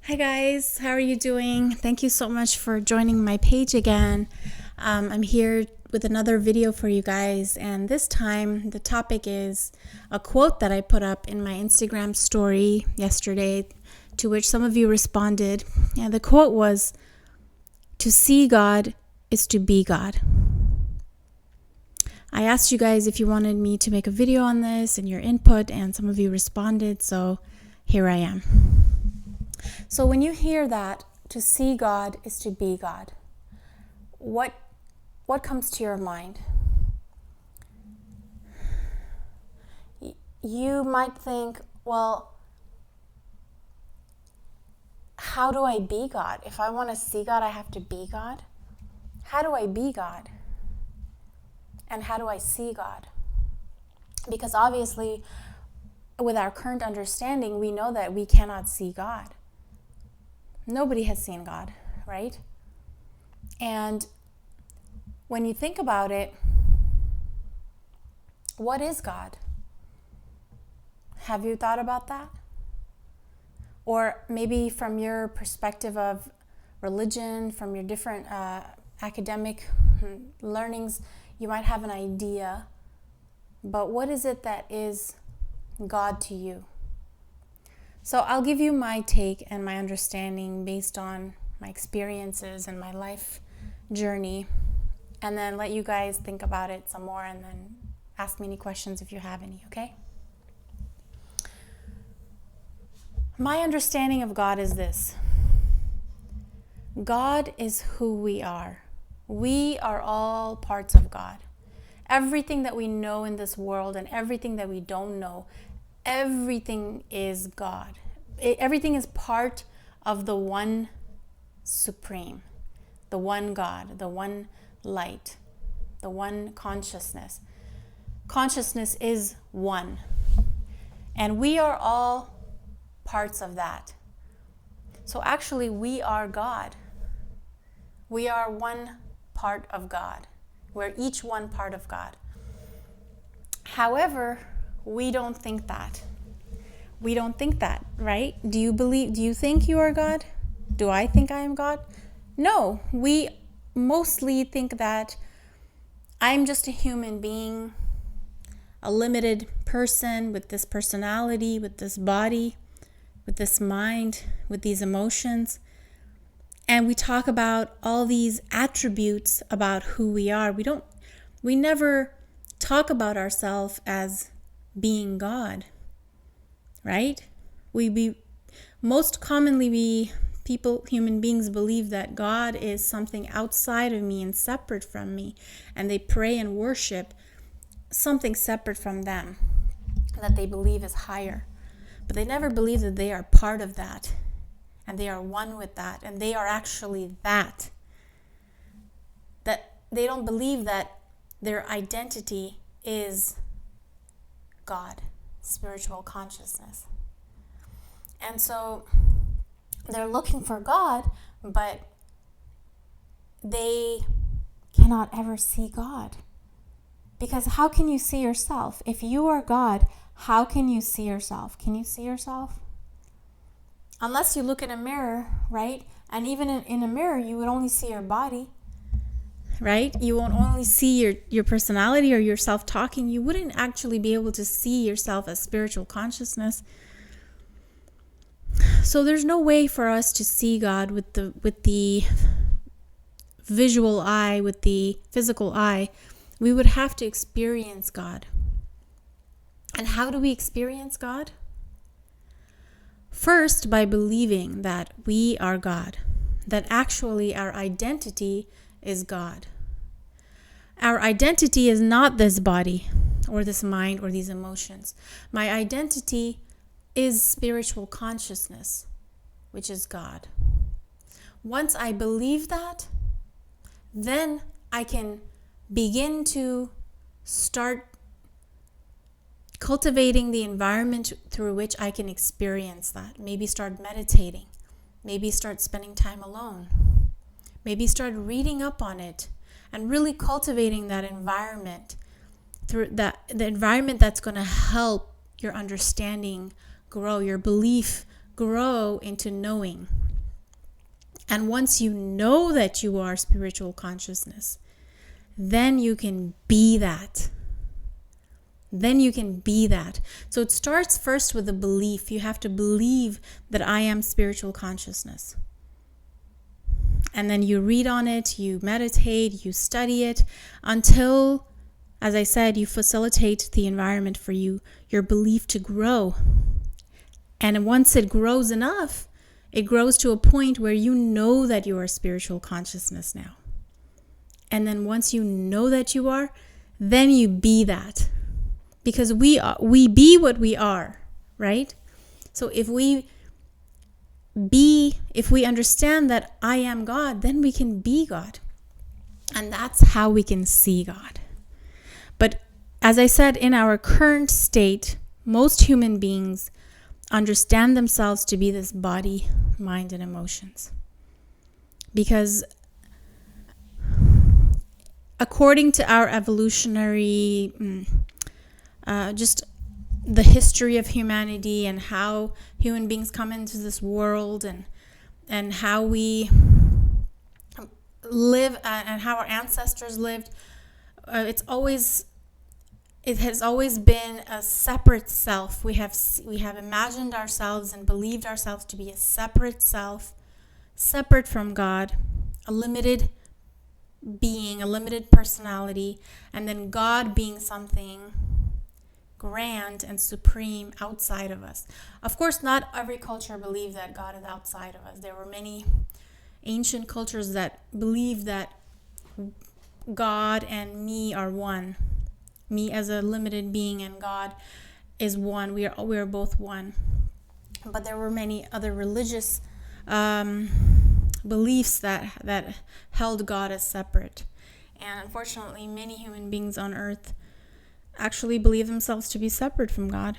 Hi guys, how are you doing? Thank you so much for joining my page again. I'm here with another video for you guys, and this time the topic is a quote that I put up in my Instagram story yesterday, to which some of you responded. And the quote was, "To see God is to be God." I asked you guys if you wanted me to make a video on this and your input, and some of you responded, so here I am. So when you hear that, to see God is to be God, what comes to your mind? You might think, well, how do I be God? If I want to see God, I have to be God. How do I be God? And how do I see God? Because obviously, with our current understanding, we know that we cannot see God. Nobody has seen God, right? And when you think about it, what is God? Have you thought about that? Or maybe from your perspective of religion, from your different academic learnings, you might have an idea. But what is it that is God to you? So I'll give you my take and my understanding based on my experiences and my life journey, and then let you guys think about it some more, and then ask me any questions if you have any, okay? My understanding of God is this. God is who we are. We are all parts of God. Everything that we know in this world and everything that we don't know, everything is God. Everything is part of the one supreme, the one God, the one light, the one consciousness. Consciousness is one. And we are all parts of that. So actually, we are God. We are one part of God. We're each one part of God. However, we don't think that. We don't think that, right? Do you think you are God? Do I think I am God? No, we mostly think that I'm just a human being, a limited person with this personality, with this body, with this mind, with these emotions. And we talk about all these attributes about who we are. We never talk about ourselves as being God, right? Most commonly human beings believe that God is something outside of me and separate from me, and they pray and worship something separate from them that they believe is higher. But they never believe that they are part of that, and they are one with that, and they are actually that. That they don't believe that their identity is God, spiritual consciousness. And so they're looking for God, but they cannot ever see God. Because how can you see yourself? If you are God, how can you see yourself? Can you see yourself? Unless you look in a mirror, right? And even in a mirror, you would only see your body, right? You won't only see your personality or yourself talking. You wouldn't actually be able to see yourself as spiritual consciousness. So there's no way for us to see God with the visual eye, with the physical eye. We would have to experience God. And how do we experience God? First, by believing that we are God, that actually our identity is God. Our identity is not this body or this mind or these emotions. My identity is spiritual consciousness, which is God. Once I believe that, then I can begin to start cultivating the environment through which I can experience that. Maybe start meditating. Maybe start spending time alone. Maybe start reading up on it and really cultivating that environment, through the environment that's going to help your understanding grow, your belief grow into knowing. And once you know that you are spiritual consciousness, then you can be that. Then you can be that. So it starts first with a belief. You have to believe that I am spiritual consciousness. And then you read on it, you meditate, you study it until, as I said, you facilitate the environment for your belief to grow. And once it grows enough, it grows to a point where you know that you are spiritual consciousness now. And then once you know that you are, then you be that. Because we be what we are, right? So if we understand that I am God, then we can be God. And that's how we can see God. But as I said, in our current state, most human beings understand themselves to be this body, mind, and emotions. Because according to our evolutionary just the history of humanity and how human beings come into this world and how we live and how our ancestors lived, it has always been a separate self. We have imagined ourselves and believed ourselves to be a separate self, separate from God, a limited being, a limited personality, and then God being something grand and supreme outside of us. Of course, not every culture believed that God is outside of us. There were many ancient cultures that believed that God and me are one. Me as a limited being and God is one. We are both one. But there were many other religious beliefs that held God as separate. And unfortunately, many human beings on earth actually believe themselves to be separate from God.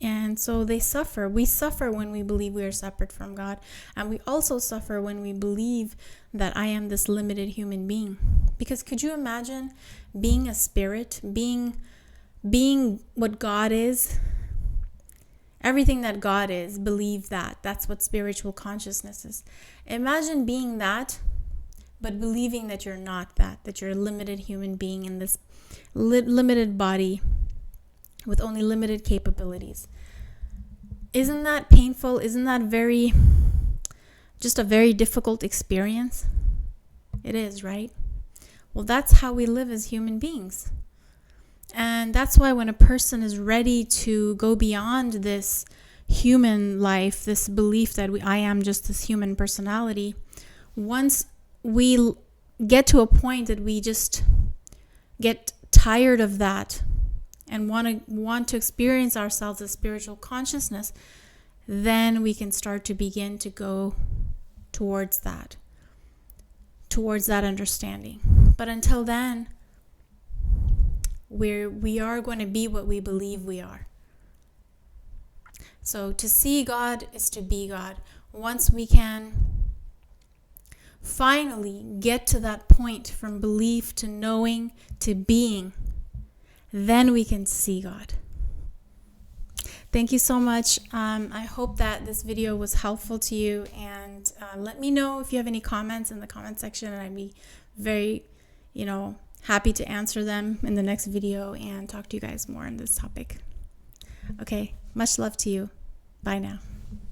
And so they suffer. We suffer when we believe we are separate from God. And we also suffer when we believe that I am this limited human being. Because could you imagine being a spirit, being what God is? Everything that God is, believe that. That's what spiritual consciousness is. Imagine being that, but believing that you're not that you're a limited human being in this limited body with only limited capabilities. Isn't that painful? Isn't that just a very difficult experience? It is, right? Well, that's how we live as human beings. And that's why when a person is ready to go beyond this human life, this belief that I am just this human personality, once we get to a point that we just get tired of that and want to experience ourselves as spiritual consciousness, then we can start to begin to go towards that understanding. But until then, we are going to be what we believe we are. So to see God is to be God. Once we can finally get to that point from belief to knowing to being, then we can see God. Thank you so much. I hope that this video was helpful to you, and let me know if you have any comments in the comment section, and I'd be very, happy to answer them in the next video and talk to you guys more on this topic. Okay, much love to you. Bye now.